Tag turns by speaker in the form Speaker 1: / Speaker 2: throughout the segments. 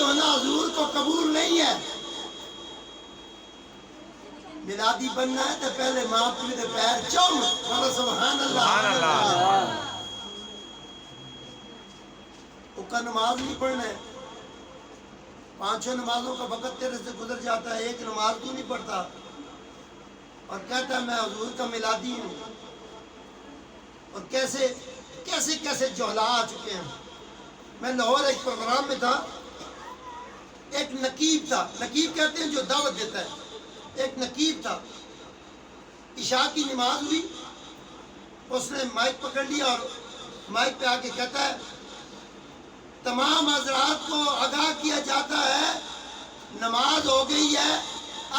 Speaker 1: ہونا حضور کو قبول نہیں ہے. میلادی بننا ہے تو پہلے ماں پیو دے پیر چوم. بولو سبحان اللہ. وہ کا نماز نہیں پڑھنا ہے. 5 نمازوں کا وقت تیرے سے گزر جاتا ہے, ایک نماز کیوں نہیں پڑھتا؟ اور کہتا ہے میں حضور کا میلادی ہوں. اور کیسے کیسے کیسے جہلا آ چکے ہیں. میں لاہور ایک پروگرام میں تھا, ایک نقیب تھا. نقیب کہتے ہیں جو دعوت دیتا ہے. ایک نقیب تھا. عشاء کی نماز ہوئی, اس نے مائک پکڑ لیا اور مائک پہ آ کے کہتا ہے تمام حضرات کو آگاہ کیا جاتا ہے نماز ہو گئی ہے,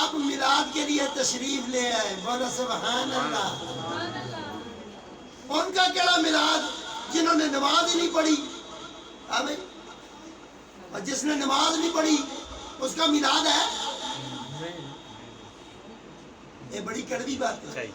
Speaker 1: اب میلاد کے لیے تشریف لے آئے. بولو سبحان اللہ. ان کا کیڑا میلاد جنہوں نے نماز ہی نہیں پڑھی. اور جس نے نماز نہیں پڑھی اس کا میلاد ہے. یہ بڑی کڑوی بات ہے.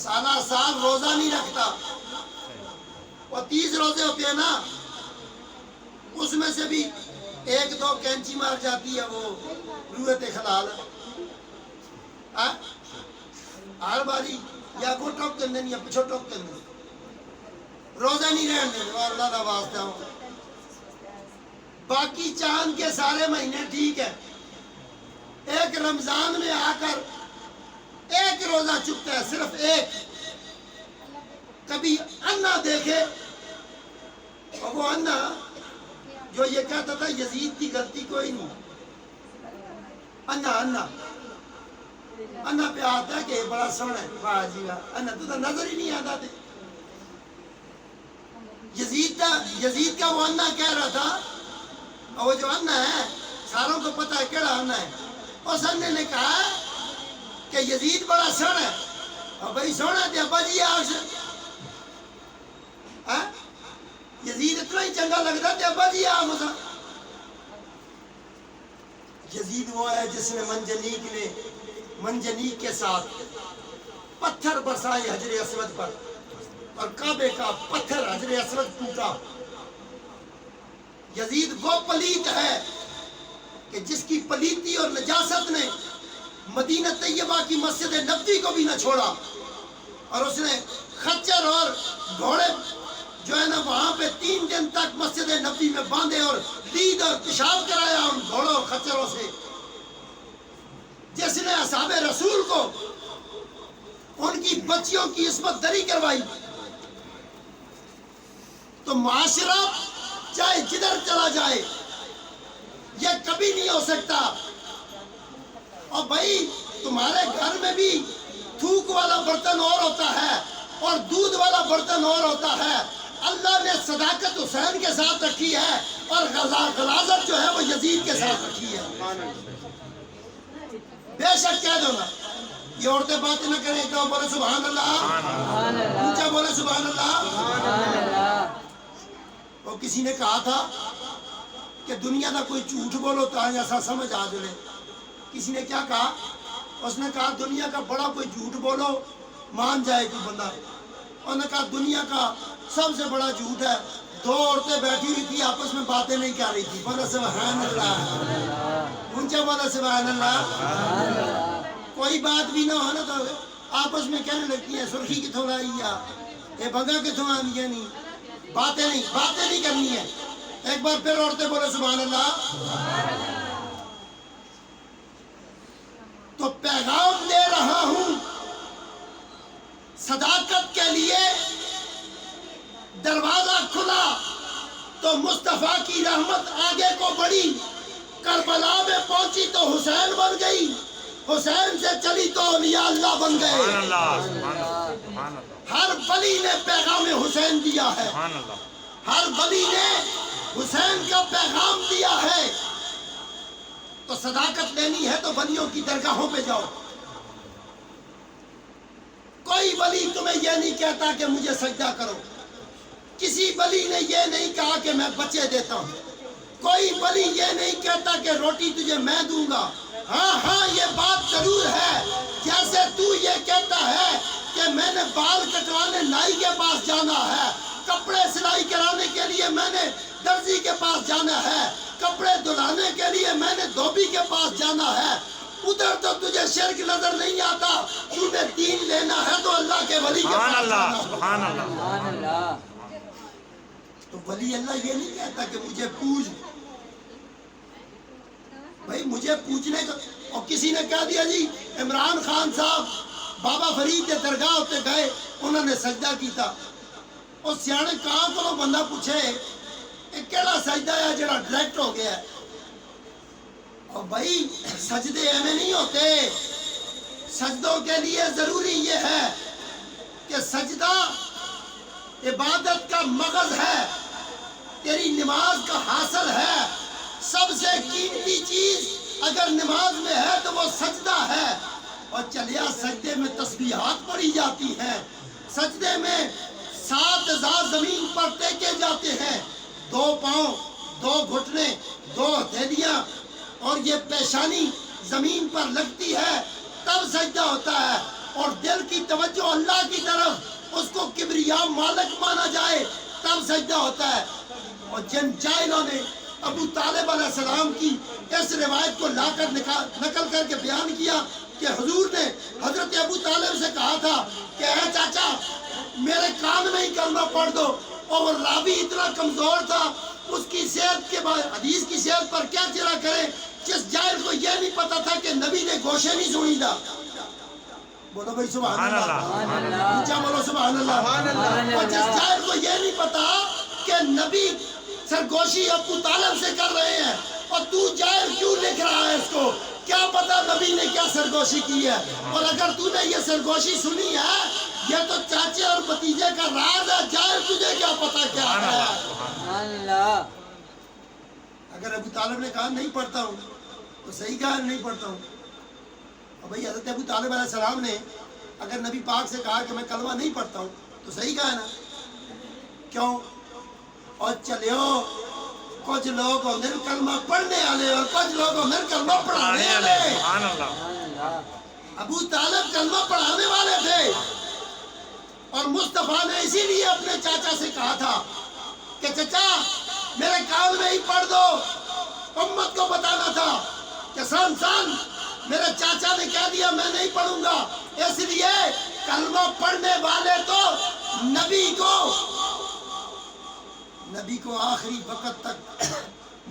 Speaker 1: سالہ سال روزہ نہیں رکھتا, اور 30 روزے ہوتے ہیں نا, اس میں سے بھی 1-2 کینچی مار جاتی ہے وہ روحت خلال. ہر باری یا کو ٹوک کرنے یا پچھو ٹوک کرنے, روزہ نہیں رہنے. اللہ کا واسطہ ہوں. باقی چاند کے سارے مہینے ٹھیک ہے, ایک رمضان میں آ کر ایک روزہ چکتا ہے, صرف ایک. کبھی انا دیکھے, اور وہ انا جو یہ کہتا تھا یزید کی غلطی کوئی نہیں. انا پہ آتا ہے کہ یہ بڑا سونا ہے. واہ جی واہ, انا تو نظر ہی نہیں آتا تھے. یزید کا وہ انا کہہ رہا تھا, اور وہ جو انا ہے ساروں کو پتا ہے کیڑا انا ہے. اس انے نے کہا کہ یزید بڑا سونا ہے. اور بھائی سونا ہے ابا جی آگ سے یزید اتنا ہی چنگا لگتا ہے ابا جی آگ اسا. یزید وہ ہے جس نے منجنیق کے ساتھ پتھر برسائے حجر اسود پر, اور کعبے کا پتھر حجر اسود ٹوٹا. یزید وہ پلیت ہے کہ جس کی پلیتی اور نجاست نے مدینہ طیبہ کی مسجد نبوی کو بھی نہ چھوڑا. اور اس نے خچر اور گھوڑے جو ہے نا وہاں پہ 3 دن تک مسجد نبوی میں باندھے اور دید اور پیشاب کرایا ان گھوڑوں اور خچروں سے. جس نے اصحاب رسول کو ان کی بچیوں کی عصمت دری کروائی. تو معاشرہ چاہے جدھر چلا جائے یہ کبھی نہیں ہو سکتا. اور بھائی تمہارے گھر میں بھی تھوک والا برتن اور ہوتا ہے اور دودھ والا برتن اور ہوتا ہے. اللہ نے صداقت حسین کے ساتھ رکھی ہے اور غلاظت جو ہے وہ یزید کے ساتھ رکھی ہے. بے شک کہہ دو نا, یہ عورتیں باتیں نہ کریں, ایک دم بولے سبحان اللہ, اونچا بولے سبحان اللہ. اور کسی نے کہا تھا کہ دنیا کا کوئی جھوٹ بولو تو ایسا سمجھ آ جائے. کسی نے کیا کہا؟ اس نے کہا دنیا کا بڑا کوئی جھوٹ بولو مان جائے کوئی بندہ. انہوں نے کہا دنیا کا سب سے بڑا جھوٹ ہے 2 عورتیں بیٹھی ہوئی تھی آپس میں باتیں نہیں کر رہی تھی. بولو سبحان اللہ, اونچا بولو سبحان اللہ. کوئی بات بھی نہ ہو نا تو آپس میں کہنے لگتی ہیں سرخی کتوں لائی ہے, یہ بگا کتوں آئی ہے. نہیں باتیں نہیں کرنی ہے. ایک بار پھر عورتیں بولے سبحان اللہ. تو پیغام دے رہا ہوں صداقت کے لیے, دروازہ کھلا تو مصطفیٰ کی رحمت آگے کو بڑھی. کربلا میں پہنچی تو حسین بن گئی, حسین سے چلی تو اولیاء اللہ بن گئے. ہر ولی نے پیغام حسین دیا ہے, ہر ولی نے حسین کا پیغام دیا ہے. تو صداقت لینی ہے تو ولیوں کی درگاہوں پہ جاؤ. کوئی ولی تمہیں یہ نہیں کہتا کہ مجھے سجدہ کرو. کسی ولی نے یہ نہیں کہا کہ میں بچے دیتا ہوں. کوئی ولی یہ نہیں کہتا کہ روٹی تجھے میں دوں گا. ہاں یہ بات ضرور ہے, جیسے تو یہ کہتا ہے کہ میں نے بال کٹوانے نائی کے پاس جانا ہے, کپڑے سلائی کرانے کے لیے میں نے درزی کے پاس جانا ہے, کپڑے دھلانے کے لیے میں نے دھوبی کے پاس جانا ہے، ادھر تو تجھے شرک نظر نہیں آتا، تجھے دین لینا ہے تو اللہ کے ولی کے پاس جانا ہے۔
Speaker 2: سبحان اللہ۔
Speaker 1: تو ولی اللہ یہ نہیں کہتا کہ مجھے پوج، بھائی مجھے پوچھنے کا۔ اور کسی نے کہہ دیا جی عمران خان صاحب بابا فرید کے درگاہ ہوتے گئے، انہوں نے سجدہ کیتا، اور سیانے کہاں کو بندہ پوچھے یہ کیڑا سجدہ ہے جڑا ڈائریکٹ ہو گیا ہے؟ اور بھائی سجدے ایویں نہیں ہوتے، سجدوں کے لیے ضروری یہ ہے کہ سجدہ عبادت کا مغز ہے، تیری نماز کا حاصل ہے۔ سب سے قیمتی چیز اگر نماز میں ہے تو وہ سجدہ ہے۔ اور چلیا سجدے میں تسبیحات پڑھی جاتی ہیں، سجدے میں 7 اعضاء زمین پر ٹیکے جاتے ہیں، 2 پاؤں، 2 گھٹنے، 2 ہتھیلیاں، اور یہ پیشانی زمین پر لگتی ہے، تب سجدہ ہوتا ہے۔ اور دل کی توجہ اللہ کی طرف، اس کو کبریا مالک مانا جائے، تب سجدہ ہوتا ہے۔ اور جن جاہلوں نے ابو طالب علیہ السلام کی اس روایت کو لا کر نقل کر کے بیان کیا کہ حضور نے حضرت ابو طالب سے کہا تھا کہ اے چاچا میرے کان میں ہی کلمہ پڑھ دو، اور وہ راوی اتنا کمزور تھا، اس کی صحت کے بعد حدیث کی صحت پر کیا چرا کرے، جس جاہل کو یہ نہیں پتا تھا کہ نبی نے گوشے نہیں سنی تھا۔ بولو بھائی سبحان اللہ، اونچا بولو سبحان اللہ۔ اور جس جاہل کو یہ نہیں پتا کہ نبی سرگوشی ابو طالب سے کر رہے ہیں، اور تو جاہل کیوں لکھ رہا ہے، اس کو کیا پتا نبی نے کیا سرگوشی کی ہے؟ اور اگر تو نے یہ سرگوشی سنی ہے، یہ تو چاچے اور بھتیجے کا راز ہے، جاہل تجھے کیا پتا کیا ہے؟ اگر ابو طالب نے کہا نہیں پڑھتا ہوں تو صحیح کہا نہیں پڑھتا ہوں۔ اور بھائی حضرت ابو طالب علیہ السلام نے اگر نبی پاک سے کہا کہ میں کلمہ نہیں پڑھتا ہوں تو صحیح کہا نا، کیوں؟ اور چلیو کچھ لوگ ہوندے کلمہ پڑھنے والے اور کچھ لوگ ہوندے کلمہ پڑھانے والے۔ ابو طالب کلمہ پڑھانے والے تھے، اور مصطفیٰ نے اسی لیے اپنے چاچا سے کہا تھا کہ چچا میرے کان میں ہی پڑھ دو، امت کو بتانا تھا کہ سن میرے چاچا نے کہہ دیا میں نہیں پڑھوں گا، اس لیے کلمہ پڑھنے والے تو نبی کو آخری وقت تک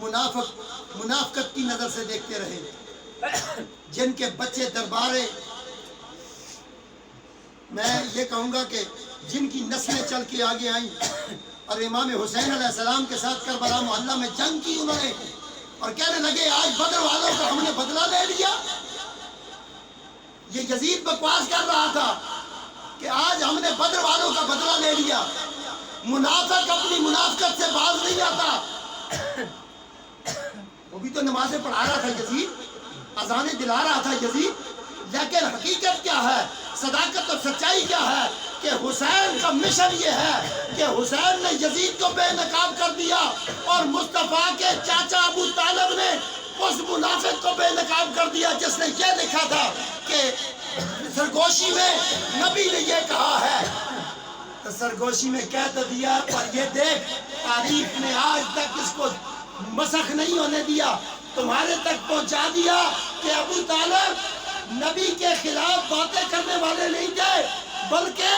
Speaker 1: منافقت کی نظر سے دیکھتے رہے، جن کے بچے دربارے، میں یہ کہوں گا کہ جن کی نسلیں چل کے آگے آئیں، اور امام حسین علیہ السلام کے ساتھ کربلا محلہ میں جنگ کی انہوں نے، اور کہنے لگے آج بدر والوں کا ہم نے بدلہ لے لیا۔ یہ یزید بکواس کر رہا تھا کہ آج ہم نے بدر والوں کا بدلہ لے لیا۔ منافق اپنی منافقت سے باز نہیں آتا، وہ بھی تو نمازیں پڑھا رہا تھا یزید، اذانیں دلا رہا تھا یزید، لیکن حقیقت کیا ہے، صداقت اور سچائی کیا ہے کہ حسین کا مشن یہ ہے کہ حسین نے یزید کو بے نقاب کر دیا، اور مصطفیٰ کے چاچا ابو طالب نے اس منافق کو بے نقاب کر دیا جس نے یہ لکھا تھا کہ سرگوشی میں نبی نے یہ کہا ہے۔ تو سرگوشی میں کہہ تو دیا، پر یہ دیکھ تاریخ نے آج تک اس کو مسخ نہیں ہونے دیا، تمہارے تک پہنچا دیا کہ ابو طالب نبی کے خلاف باتیں کرنے والے نہیں تھے، بلکہ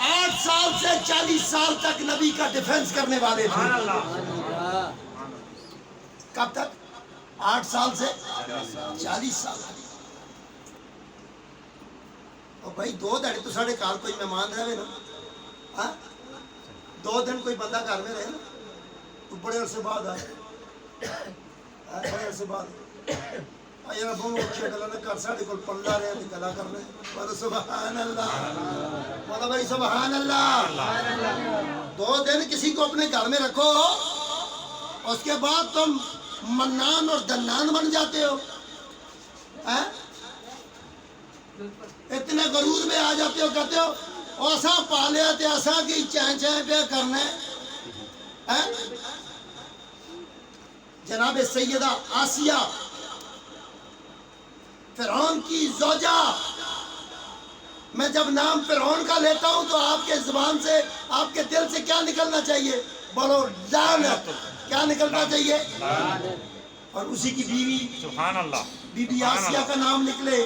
Speaker 1: 8 سال سے 40 سال تک نبی کا ڈیفنس کرنے والے تھے۔ کب تک؟ 8 سال سے 40 سال تک۔ اور بھائی 2 دن تو ساڑھے کال کوئی مہمان رہے نا، 2 دن کوئی بندہ گھر میں رہے نا، تو بڑے عرصے بعد آئے، بڑے عرصے بعد یہ رب ہم اچھے گلا نے کر ساڑھے کل پڑھا رہے ہیں گلا کرنے، بولو سبحان اللہ، بولو بھائی سبحان اللہ۔ 2 دن کسی کو اپنے گھر میں رکھو، اس کے بعد تم منان اور دنان بن جاتے ہو، اتنے غرور میں آ جاتے ہو، کہتے ہو ایسا پالیا تے ایسا کی چین چین پہ کرنے۔ جناب سیدہ آسیہ فرعون کی زوجہ، میں جب نام فرعون کا لیتا ہوں تو آپ کے زبان سے، آپ کے دل سے کیا نکلنا چاہیے؟ بولو لعنت، کیا نکلنا چاہیے؟ اور اسی کی بیوی
Speaker 3: سبحان اللہ
Speaker 1: بی بی آسیہ کا نام نکلے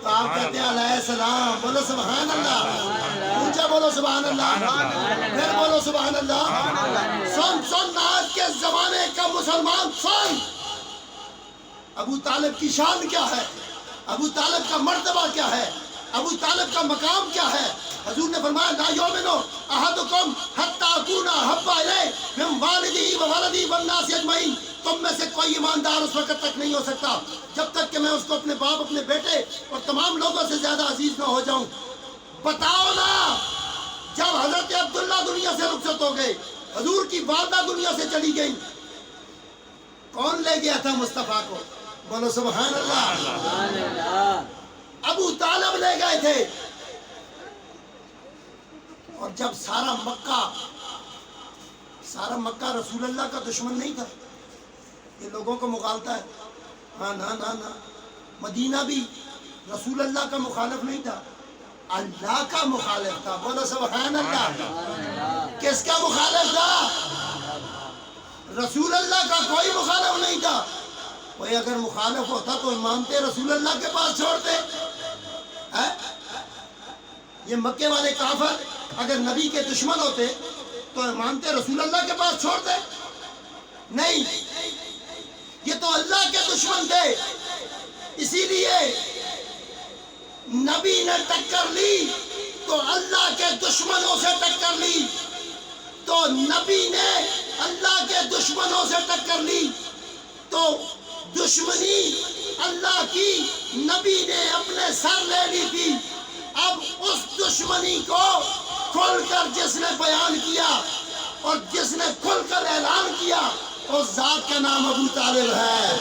Speaker 1: تو آپ کہتے ہیں علیہ السلام. بولو سبحان اللہ. اونچا بولو سبحان اللہ. پھر بولو سبحان اللہ. سن آج کے زمانے کا مسلمان سن. ابو طالب کی شان کیا ہے؟ ابو طالب کا مرتبہ کیا ہے؟ ابو طالب کا مقام کیا ہے؟ حضور نے فرمایا لا یؤمن احدکم حتی اکون احب الیہ من والدہ وولدہ والناس اجمعین. تم میں سے کوئی ایماندار اس وقت تک نہیں ہو سکتا جب تک کہ میں اس کو اپنے باپ، اپنے بیٹے اور تمام لوگوں سے زیادہ عزیز نہ ہو جاؤں. بتاؤ نا، جب حضرت عبداللہ دنیا سے رخصت ہو گئے، حضور کی والدہ دنیا سے چلی گئی، کون لے گیا تھا مصطفیٰ کو؟ بولو سبحان اللہ.
Speaker 2: سبحان اللہ.
Speaker 1: ابو طالب لے گئے تھے. اور جب سارا مکہ رسول اللہ کا دشمن نہیں تھا، یہ لوگوں کو مغالتا ہے. ہاں نا مدینہ بھی رسول اللہ کا مخالف نہیں تھا، اللہ کا مخالف تھا. بولو سبحان اللہ. کس کا مخالف تھا؟ رسول اللہ کا کوئی مخالف نہیں تھا. کوئی اگر مخالف ہوتا تو مانتے رسول اللہ کے پاس چھوڑتے. یہ مکے والے کافر اگر نبی کے دشمن ہوتے تو مانتے رسول اللہ کے پاس چھوڑتے؟ نہیں، یہ تو اللہ کے دشمن تھے. اسی لیے نبی نے ٹکر لی تو اللہ کے دشمنوں سے ٹکر لی، تو نبی نے اللہ کے دشمنوں سے ٹکر لی تو دشمنی اللہ کی نبی نے اپنے سر لے لی تھی. اب اس دشمنی کو کھل کر جس نے بیان کیا اور جس نے کھل کر اعلان کیا، اس ذات کا نام ابو طالب ہے.